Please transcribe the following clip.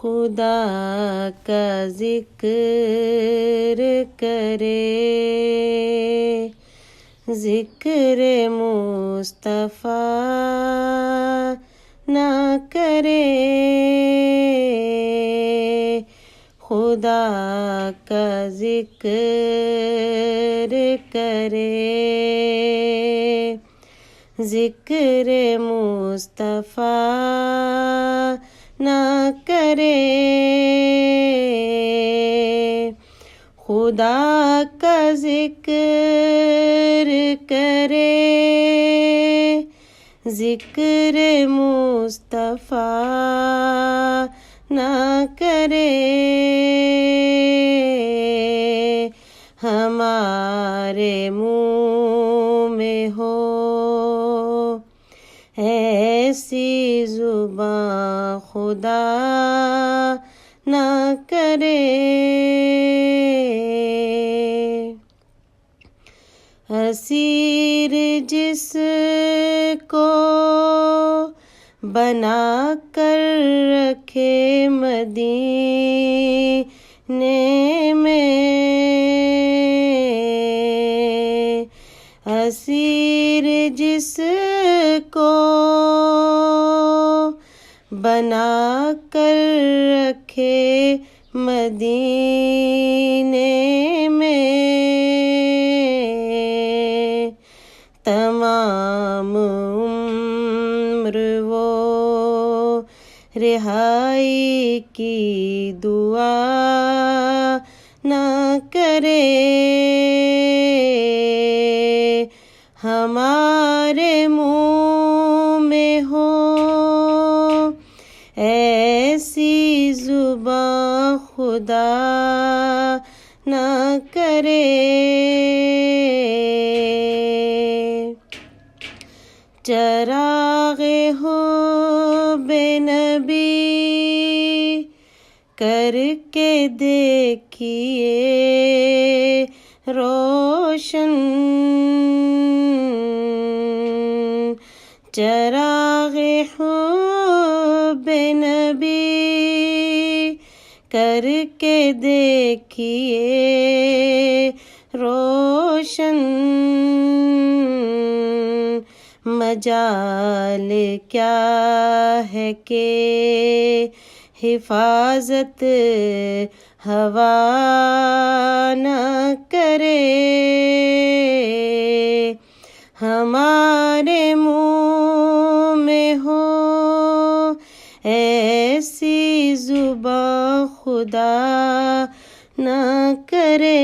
خدا کا ذکر کرے، ذکر مصطفیٰ نہ کرے، خدا کا ذکر کرے، ذکر مصطفیٰ نہ کرے، خدا کا ذکر کرے، ذکر مصطفیٰ نہ کرے، ہمارے منہ میں ہو ایسی زبان خدا نہ کرے، اسیر جس کو بنا کر رکھے مدینے میں، اسیر جس کو بنا کر رکھے مدینے میں، تمام عمر وہ رہائی کی دعا نہ کرے، ہمارے منہ میں ہو ایسی زبان خدا نہ کرے، چراغ حب نبی کر کے دیکھیے روشن، چراغ حب نبی کر کے دیکھیے روشن، مجال کیا ہے کہ حفاظت ہوا نہ کرے، ہمارے منہ میں ہو ایسی زبان خدا نہ کرے۔